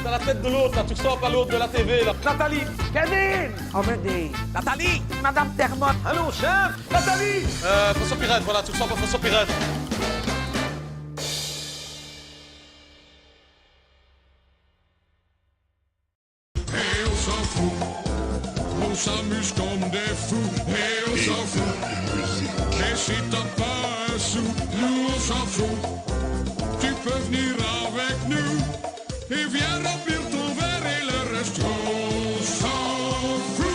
T'as la tête de l'autre, là, tu ressembles à l'autre de la TV, là. Nathalie. Kevin! Omedi! Nathalie. Madame Termotte! Allô, chef. Nathalie. François Pirette, voilà, tu ressembles à François Pirette. Et on s'en fout, on s'amuse comme des fous. Et on s'en fout, et si t'as pas un sou, nous on s'en fout. Tu peux venir avec nous et viens remplir ton verre et le reste on s'en fout.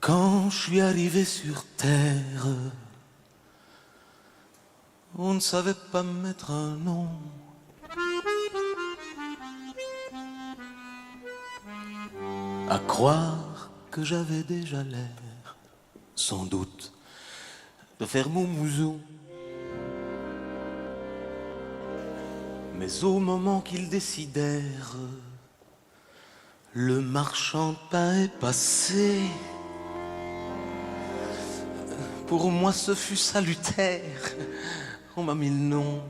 Quand je suis arrivé sur terre, on ne savait pas me mettre un nom. À croire que j'avais déjà l'air, sans doute, de faire mon museau. Mais au moment qu'ils décidèrent, le marchand de pain est passé. Pour moi ce fut salutaire, on m'a mis le nom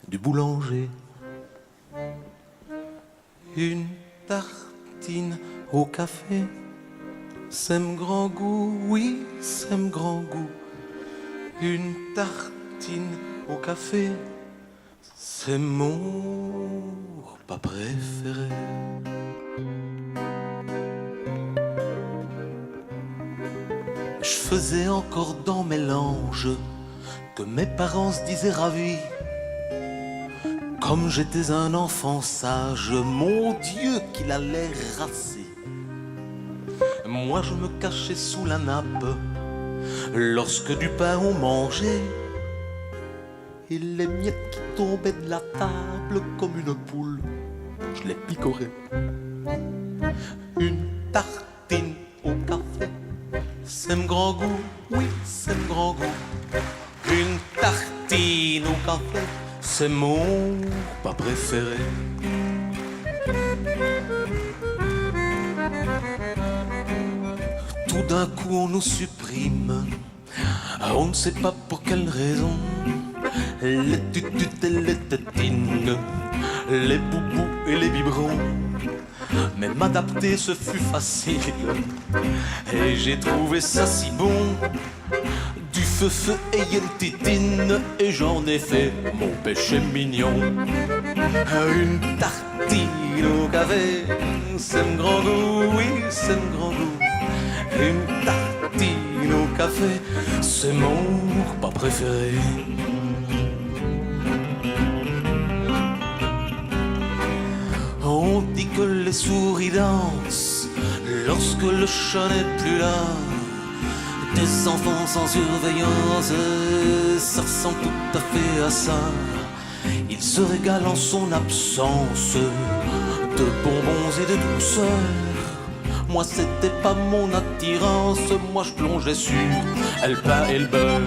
du boulanger. Une tartine au café, c'est mon grand goût, oui, c'est mon grand goût. Une tartine au café, c'est mon repas préféré. Je faisais encore dans mes langes que mes parents se disaient ravis. Comme j'étais un enfant sage, mon Dieu qu'il allait rasser. Moi je me cachais sous la nappe lorsque du pain on mangeait, et les miettes qui tombaient de la table comme une poule, je les picorais. Une tartine au café, c'est mon grand goût, oui, c'est mon grand goût. Une tartine au café, c'est mon repas préféré. Tout d'un coup on nous supprime, on ne sait pas pour quelle raison. Les tututes et les tétines, les boubous et les biberons. Mais m'adapter ce fut facile, et j'ai trouvé ça si bon. Du feu et une titine, et j'en ai fait mon péché mignon. Une tartine au café, c'est mon grand goût, oui, c'est mon grand goût. Une tartine au café, c'est mon repas préféré. On dit que les souris dansent lorsque le chat n'est plus là. Des enfants sans surveillance, ça ressemble tout à fait à ça. Ils se régalent en son absence de bonbons et de douceur. Moi c'était pas mon attirance, moi je plongeais sur le pain et le beurre.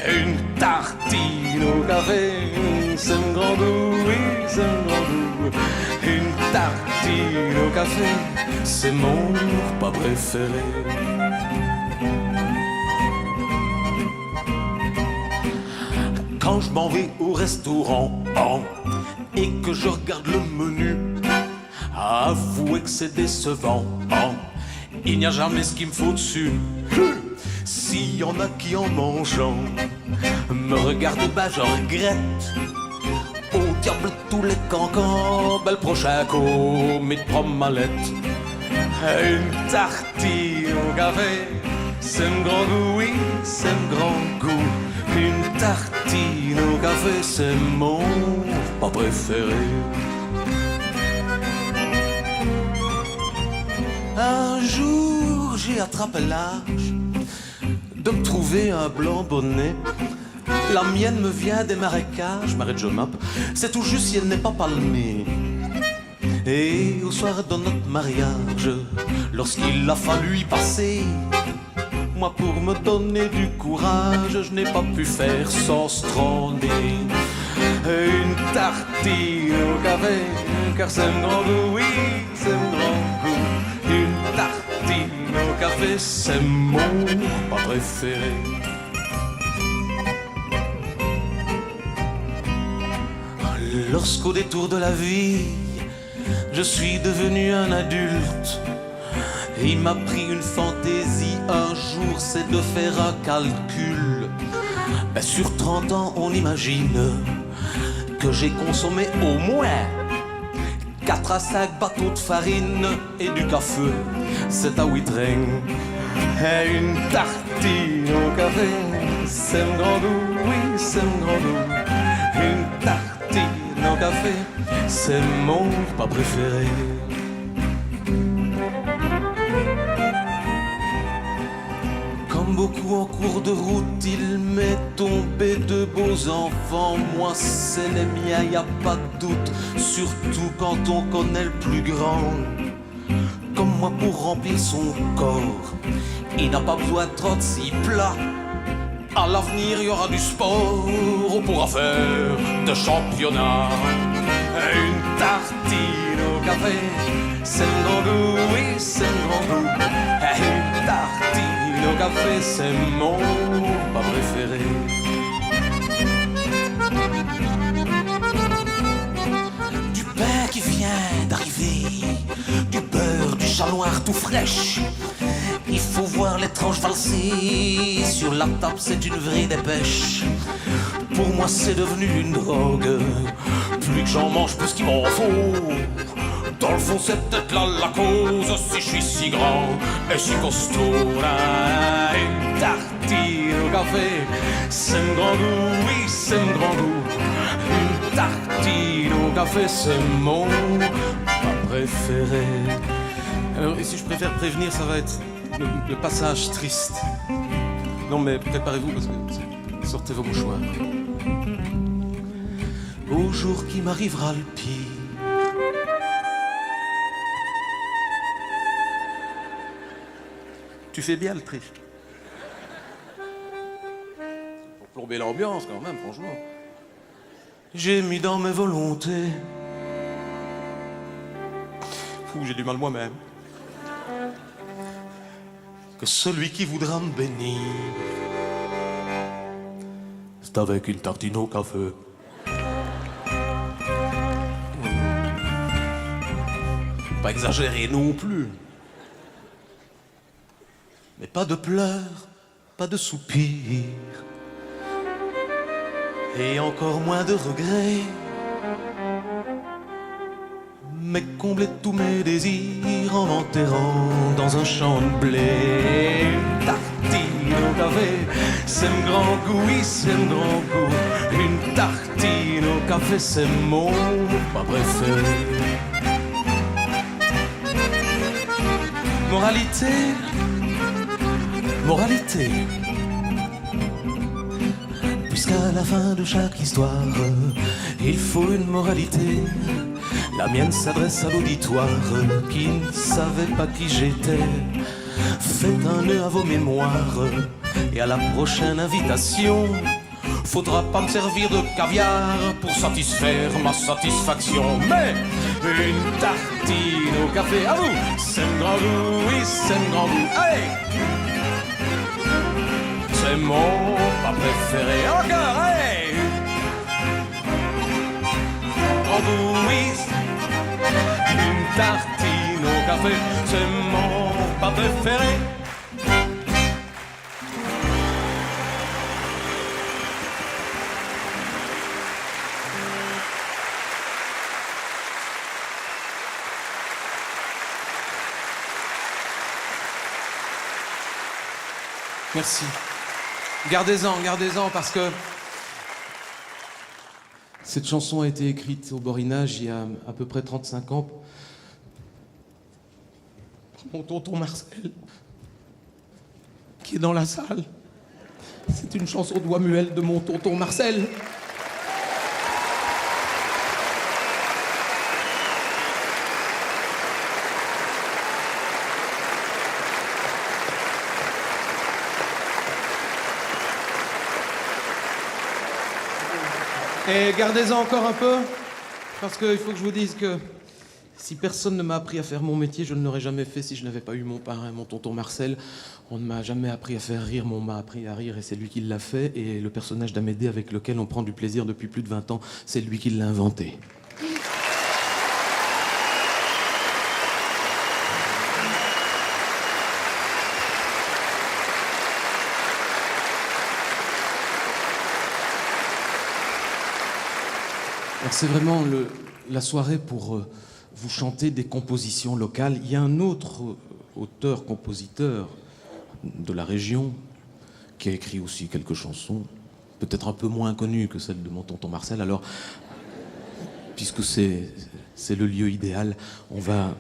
Une tartine au café, c'est mon grand goût, oui, c'est mon grand goût. Une tartine au café, c'est mon repas préféré. quand je m'en vais au restaurant et que je regarde le menu, avouez que c'est décevant. Il n'y a jamais ce qu'il me faut dessus. S'il y en a qui en mangeant me regardent, bah je regrette. Au diable tous les cancans, bel prochain coup, mais de prendre ma lettre. Une tartine au café, c'est un grand goût, oui, c'est un grand goût. Une tartine au café, c'est mon pas préféré. Un jour, j'ai attrapé l'âge de me trouver un blanc bonnet. La mienne me vient des marécages, marais de Jomap, c'est tout juste si elle n'est pas palmée. Et au soir de notre mariage, lorsqu'il a fallu y passer, moi pour me donner du courage, je n'ai pas pu faire sans stronner. Une tartine au café, car c'est un grand goût, oui, c'est un grand goût. Une tartine au café, c'est mon pas préféré. Lorsqu'au détour de la vie, je suis devenu un adulte, il m'a pris une fantaisie un jour, c'est de faire un calcul. Ben sur 30 ans, on imagine que j'ai consommé au moins 4 à 5 bateaux de farine et du café, c'est à 8 règnes. Et une tartine au café, c'est un grand goût, oui, c'est un grand goût. Une tartine au café, c'est mon pas préféré. Comme beaucoup en cours de route, il m'est tombé de beaux enfants. Moi, c'est les miens, y a pas de doute, surtout quand on connaît le plus grand. Comme moi pour remplir son corps, il n'a pas besoin de 36 plats. À l'avenir, il y aura du sport, on pourra faire de championnat. Une tartine au café, c'est un grand goût, oui, c'est un grand goût. Une tartine au café, c'est mon pas préféré. Du pain qui vient d'arriver, du beurre, du chaloir tout fraîche. Il faut voir les tranches valser, sur la table c'est une vraie dépêche. Pour moi c'est devenu une drogue, plus que j'en mange plus qu'il m'en faut. Dans le fond c'est peut-être là la cause, si je suis si grand et si costaud. Une tartine au café, c'est un grand goût, oui c'est un grand goût. Une tartine au café, c'est mon pas préféré. Alors ici je préfère prévenir, ça va être le passage triste. Non mais préparez-vous parce que sortez vos mouchoirs. Au jour qui m'arrivera le pire, tu fais bien le triche. Pour plomber l'ambiance quand même, franchement. J'ai mis dans mes volontés. Fou, j'ai du mal moi-même. Que celui qui voudra me bénir, c'est avec une tartine au café. Pas exagéré non plus. Mais pas de pleurs, pas de soupirs, et encore moins de regrets. Mais combler tous mes désirs en m'enterrant dans un champ de blé. Une tartine au café, c'est un grand goût, oui c'est un grand goût. Une tartine au café, c'est mon pas préféré. Moralité, moralité, puisqu'à la fin de chaque histoire, il faut une moralité. La mienne s'adresse à l'auditoire qui ne savait pas qui j'étais. Faites un nœud à vos mémoires et à la prochaine invitation, faudra pas me servir de caviar pour satisfaire ma satisfaction. Mais une tartine au café, à vous, c'est un grand goût, oui c'est un grand goût. Allez, c'est mon pas préféré. Encore, allez. andouille. Une tartine au café, c'est mon pas préféré. Merci. Gardez-en, parce que cette chanson a été écrite au Borinage il y a à peu près 35 ans. Mon tonton Marcel, qui est dans la salle. C'est une chanson de voix muelle de mon tonton Marcel. Et gardez-en encore un peu, parce qu'il faut que je vous dise que si personne ne m'a appris à faire mon métier, je ne l'aurais jamais fait si je n'avais pas eu mon parrain, mon tonton Marcel. On ne m'a jamais appris à faire rire, mais on m'a appris à rire et c'est lui qui l'a fait. Et le personnage d'Amédée avec lequel on prend du plaisir depuis plus de 20 ans, c'est lui qui l'a inventé. Alors c'est vraiment la soirée pour vous chanter des compositions locales. Il y a un autre auteur-compositeur de la région qui a écrit aussi quelques chansons, peut-être un peu moins connues que celles de mon tonton Marcel. Alors, puisque c'est le lieu idéal, on va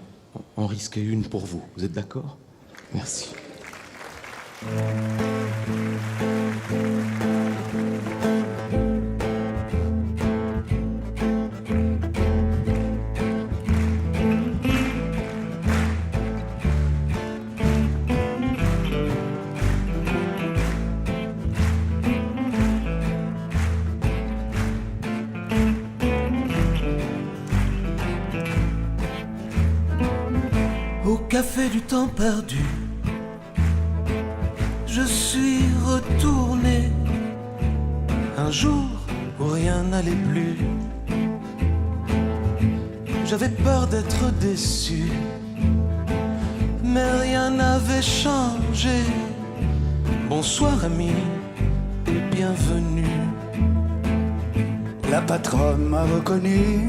en risquer une pour vous. Vous êtes d'accord ? Merci. Au café du temps perdu, je suis retourné un jour où rien n'allait plus. J'avais peur d'être déçu, mais rien n'avait changé. Bonsoir ami et bienvenue. La patronne m'a reconnu,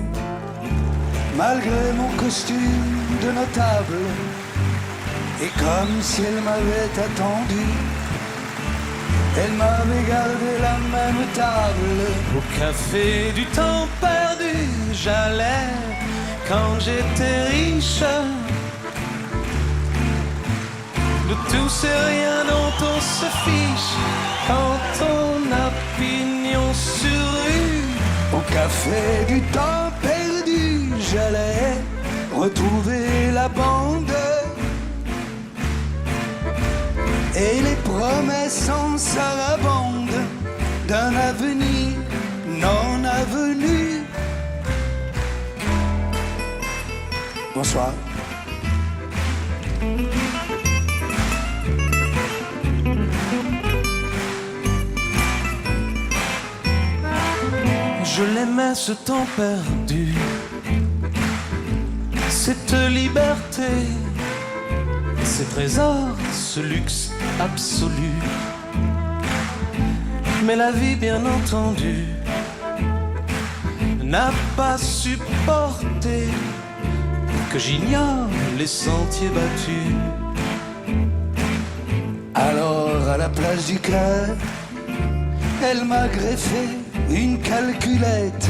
malgré mon costume de notable, et comme si elle m'avait attendu, elle m'avait gardé la même table. Au café du temps perdu, j'allais quand j'étais riche. De tout c'est rien dont on se fiche quand on a pignon sur rue. Au café du temps perdu, j'allais retrouver la bande et les promesses en sarabande d'un avenir non avenu. Bonsoir. Je l'aimais ce temps perdu, cette liberté, ces trésors, ce luxe absolu. Mais la vie, bien entendu, n'a pas supporté que j'ignore les sentiers battus. Alors à la place du cœur, elle m'a greffé une calculette.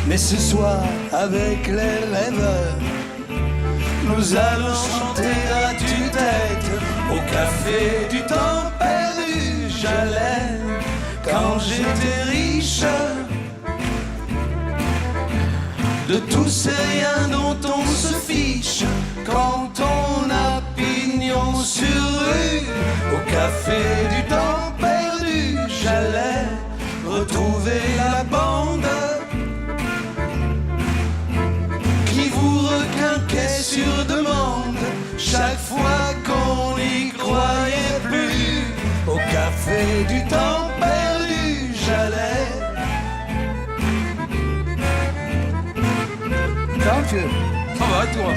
Mais ce soir, avec les rêveurs, nous allons chanter à tue-tête. Au café du temps perdu, j'allais quand j'étais riche. De tous ces riens dont on se fiche quand on a pignon sur rue. Au café du temps perdu, j'allais retrouver la bande qui vous requinquait sur demande chaque fois qu'on n'y croyait plus. Au café du temps perdu, j'allais Ça va, monsieur? Ça va, et toi?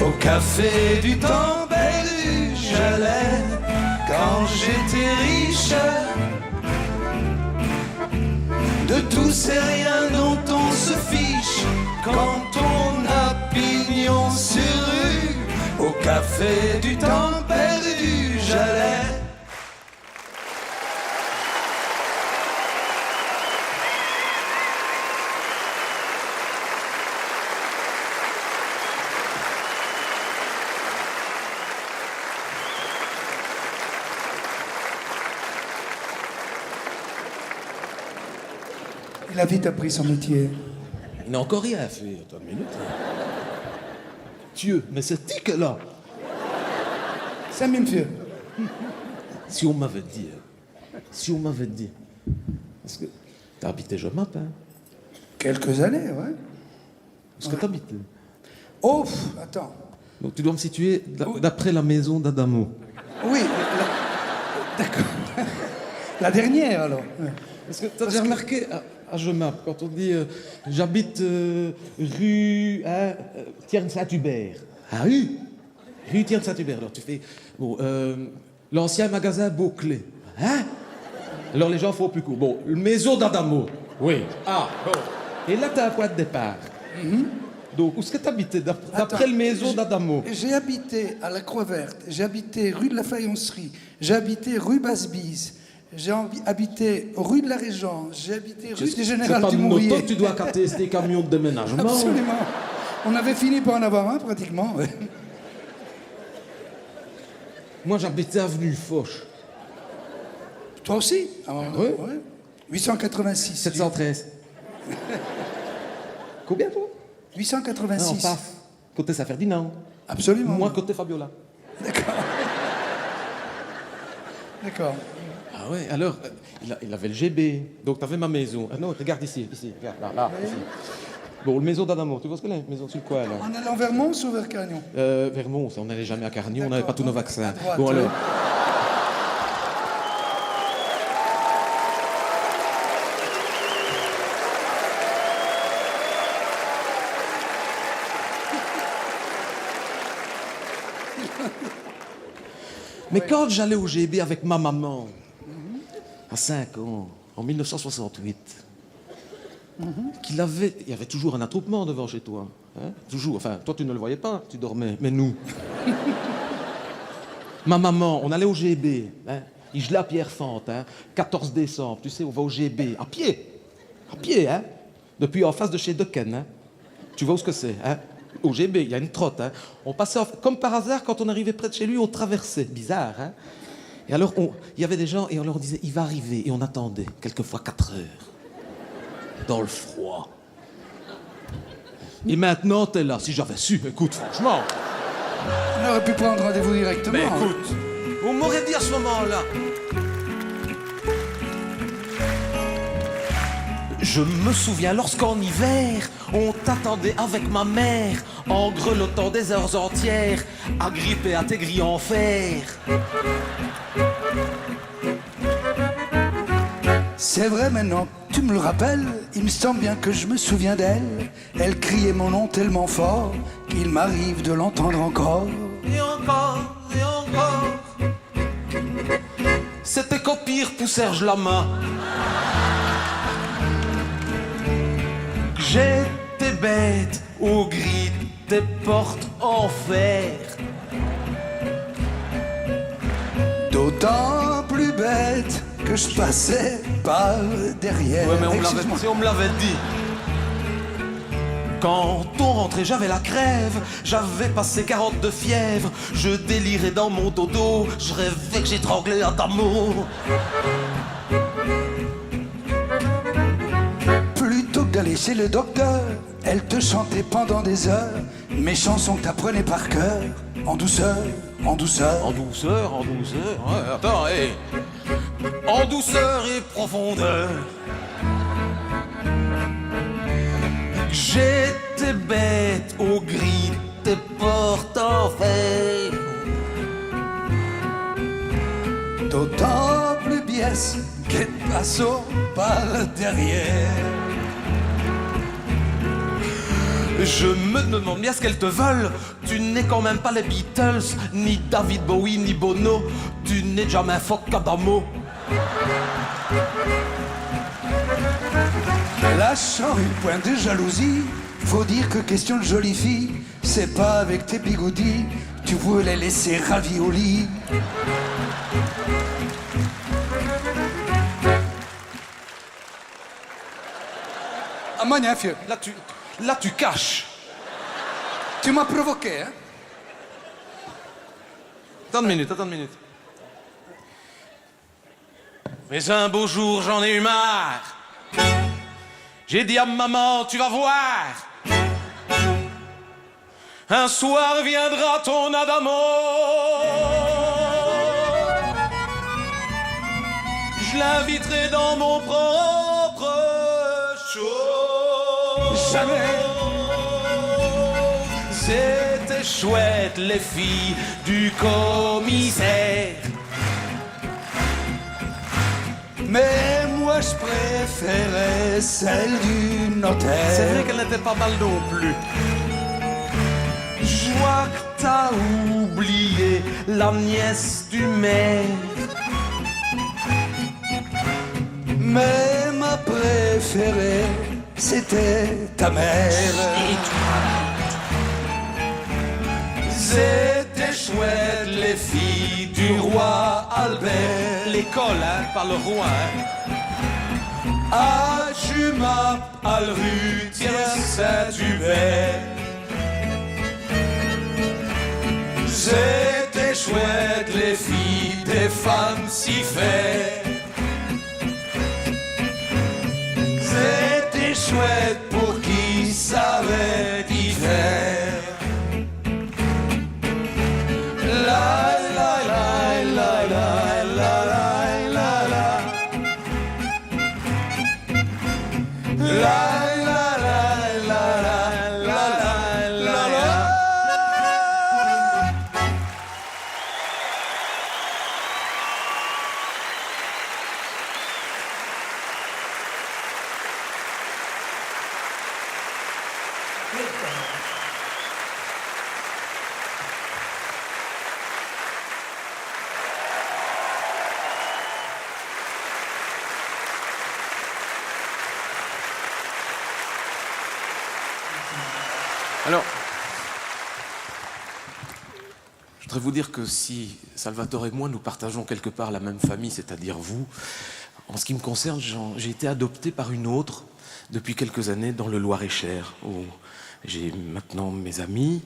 Au café du temps perdu, j'allais quand j'étais riche. De tous ces riens dont on se fiche quand on a pignon sur rue. Au café du temps perdu, j'allais. Il a vite appris son métier. Il n'a encore rien fait. Attends une minute. Dieu, mais c'est tic là. 5 000, monsieur. Si on m'avait dit. Si on m'avait dit. Parce que t'as habité Jomap, hein? Quelques années, ouais. Est-ce que t'as habité? Oh, attends. Donc tu dois me situer d'après la maison d'Adamo. Oui, d'accord. La dernière, alors. Ouais. Parce que t'as déjà remarqué à Jomap, quand on dit j'habite rue Thierry Saint-Hubert. Ah oui? Rue Thierry Saint-Hubert. Alors tu fais bon, l'ancien magasin Beauclé. Hein? Alors les gens font plus court. Bon, maison d'Adamo. Oui. Ah, bon. Et là, t'as un point de départ. Donc, où est-ce que t'habitais d'après le maison d'Adamo? J'ai habité à la Croix-Verte, j'ai habité rue de la Faïencerie, j'ai habité rue Basse-Bise, j'ai habité rue de la Régence, j'ai habité rue du Général C'est pas Dumouriez. de notre tu dois capter des camions de déménagement. Absolument. On avait fini par en avoir un, pratiquement. Ouais. Moi, j'habitais avenue Foch. Toi aussi? Ah, oui. Ouais. 886. 713. Combien, toi? 886. Non, paf. Côté Saint-Ferdinand. Absolument. Moi, côté Fabiola. D'accord. D'accord. Ah ouais, alors, il avait le GB. Donc, t'avais ma maison. Ah non, regarde ici, regarde, là, ici. Bon, le maison d'Adamo, tu vois ce que c'est? Maison sur le coin, là. En allant vers Mons ou vers Cagnon? Vers Mons, on n'allait jamais à Carnion, on n'avait pas tous nos vaccins. À droite, Bon, alors. Mais quand j'allais au GB avec ma maman, à 5 ans, en 1968, il y avait toujours un attroupement devant chez toi. Hein? Toujours. Enfin, toi, tu ne le voyais pas, tu dormais. Mais nous. Ma maman, on allait au GB. Hein? Il gelait à Pierrefonte, hein? 14 décembre, tu sais, on va au GB. À pied. À pied, hein? Depuis en face de chez Decken. Hein? Tu vois où ce que c'est, hein? Au GB, il y a une trotte. Hein? On passait, comme par hasard, quand on arrivait près de chez lui, on traversait. Bizarre, hein? Et alors, il y avait des gens, et on leur disait, il va arriver. Et on attendait, quelquefois 4 heures. Dans le froid. Et maintenant, t'es là. Si j'avais su, écoute, franchement. On aurait pu prendre rendez-vous directement. Mais écoute, on m'aurait dit à ce moment-là. Je me souviens lorsqu'en hiver, on t'attendait avec ma mère, en grelottant des heures entières, agrippé à tes grilles en fer. C'est vrai maintenant, tu me le rappelles, il me semble bien que je me souviens d'elle. Elle criait mon nom tellement fort qu'il m'arrive de l'entendre encore. Et encore, et encore. C'était qu'au pire pour Serge Lama. J'étais bête au gris des portes en fer. D'autant plus bête que je passais par derrière. Ouais, mais Excuse-moi. on me l'avait dit. Quand on rentrait, j'avais la crève, j'avais passé 40 de fièvre, je délirais dans mon dodo, je rêvais que j'étranglais Adamo. Plutôt que d'aller chez le docteur, elle te chantait pendant des heures mes chansons que t'apprenais par cœur, en douceur, en douceur. En douceur, ouais, attends, hé. En douceur et profondeur. J'étais bête au gris des portes en fer. D'autant plus biais pièce que passo par derrière. Je me demande bien ce qu'elles te veulent. Tu n'es quand même pas les Beatles, ni David Bowie, ni Bono. Tu n'es jamais fuck Adamo. Lâchant une pointe de jalousie, faut dire que question de jolie fille, c'est pas avec tes bigoudis, tu voulais laisser ravioli. Ah, magnifique. Là, tu caches. Tu m'as provoqué, hein? Attends une minute. Mais un beau jour, j'en ai eu marre. J'ai dit à maman, tu vas voir. Un soir viendra ton Adamo. Je l'inviterai dans mon propre show. Jamais. C'était chouette, les filles du commissaire. Mais moi je préférais celle du notaire. C'est vrai qu'elle n'était pas mal non plus. Je vois que t'as oublié la nièce du maire. Mais ma préférée, c'était ta mère. C'était chouette, les filles du roi Albert. L'école, hein, pas le roi, hein. Ah, je m'appelle rue, tiens, Saint-Hubert. C'était chouette, les filles des femmes si faits. C'était chouette pour qui savait y faire. La la la la la la la la la. La la la la la la la la. Alors, je voudrais vous dire que si Salvatore et moi, nous partageons quelque part la même famille, c'est-à-dire vous, en ce qui me concerne, j'ai été adopté par une autre depuis quelques années dans le Loir-et-Cher, où j'ai maintenant mes amis,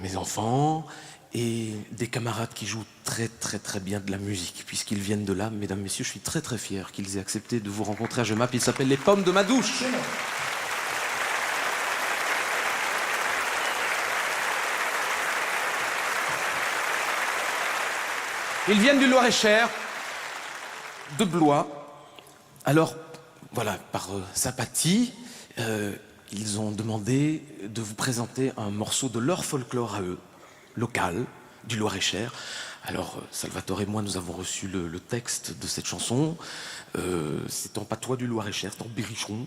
mes enfants et des camarades qui jouent très très très bien de la musique, puisqu'ils viennent de là. Mesdames, messieurs, je suis très très fier qu'ils aient accepté de vous rencontrer à Jemappes. Ils s'appellent les Pommes de ma douche. Ils viennent du Loir-et-Cher, de Blois. Alors, voilà, par sympathie, ils ont demandé de vous présenter un morceau de leur folklore à eux, local, du Loir-et-Cher. Alors, Salvatore et moi, nous avons reçu le texte de cette chanson. C'est en patois du Loir-et-Cher, c'est en berrichon.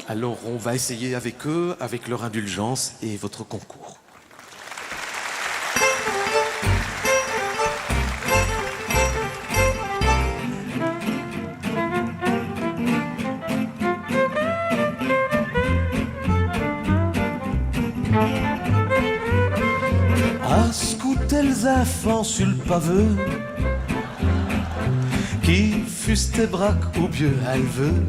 Alors, on va essayer avec eux, avec leur indulgence et votre concours. Ascoltez les enfants sur le paveux, qui fussent tes braques ou vieux éleveux,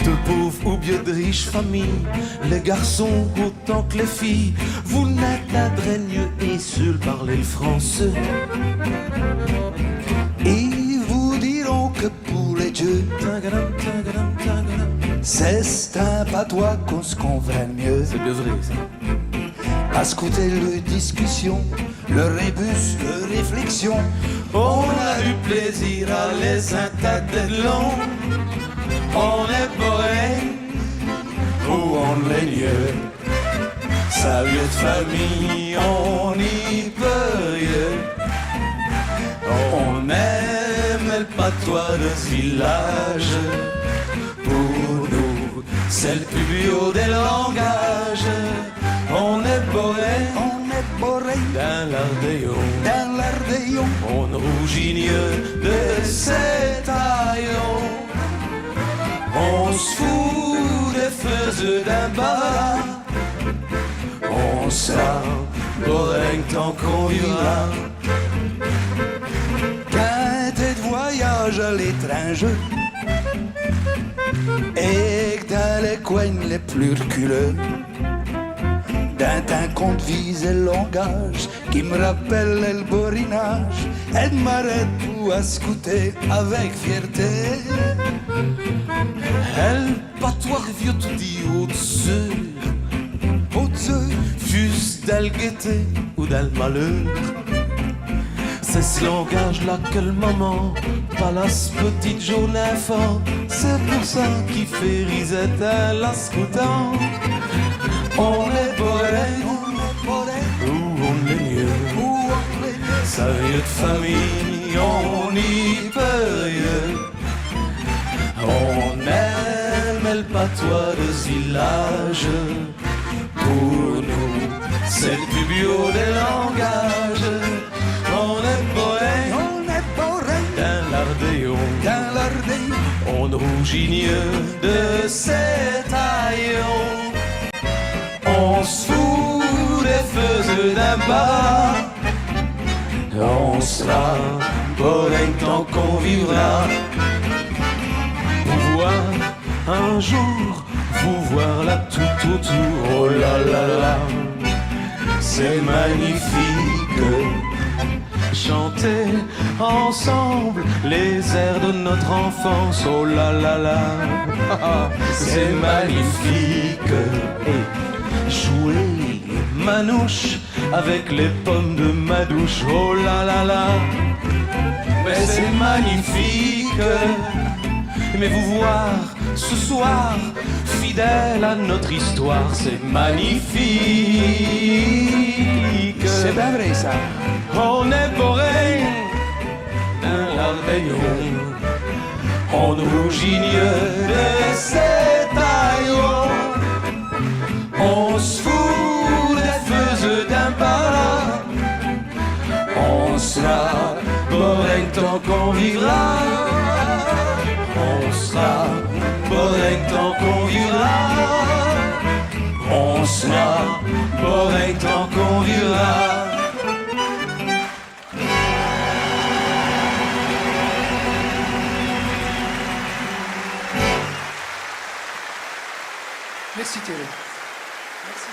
de pauvres ou bien de riches familles, les garçons autant que les filles, vous n'êtes pas draigneux et seuls parlez le français. Ils vous diront que pour les dieux, c'est un patois qu'on se convainc mieux. C'est bien vrai, ça. Ascoltez le discussion, le rébus, le réflexion. On a eu plaisir à les interdire de long. On est bourré ou on l'est mieux. Salut de famille, on y peut rien. On aime le patois de ce village. Pour nous, c'est le plus bio des langages. On est boré dans l'Ardéon, on rougigne de ses taillons. On se fout des feux d'un bar, on sera boré tant qu'on vivra. Quintet de voyage à l'étranger, et que dans les coins les plus reculeux, d'un temps qu'on vise le langage qui me rappelle le borinage, elle m'arrête pour ascouter avec fierté. Elle patois vieux tout dit au-dessus, fût-ce d'al gaieté ou d'al malheur. C'est ce langage-là que le maman palace petite jaune enfant. C'est pour ça qu'il fait risette à la scoutant. On est boré, ou on est mieux. Sa vie de famille, on y peut rien. On aime le patois de ce village. Pour nous, c'est le plus bio des langages. On est boré dans l'Ardéon, on rougigne de ses taillons. On se fout des feux d'un bar, on sera boré tant qu'on vivra. Pouvoir un jour vous voir là tout autour, oh là là là, c'est magnifique. Chanter ensemble les airs de notre enfance, oh là là là, c'est magnifique. Et jouer manouche avec les pommes de ma douche, oh là là là, mais c'est magnifique. Mais vous voir ce soir, fidèle à notre histoire, c'est magnifique. C'est bien vrai ça. On est boré dans l'Ardéon, on rougigne de ses taillons. On se fout des feux d'un bar, on sera boré tant qu'on vivra. On sera boré tant qu'on vivra. On sera boré tant qu'on vivra. Merci Thierry. Merci.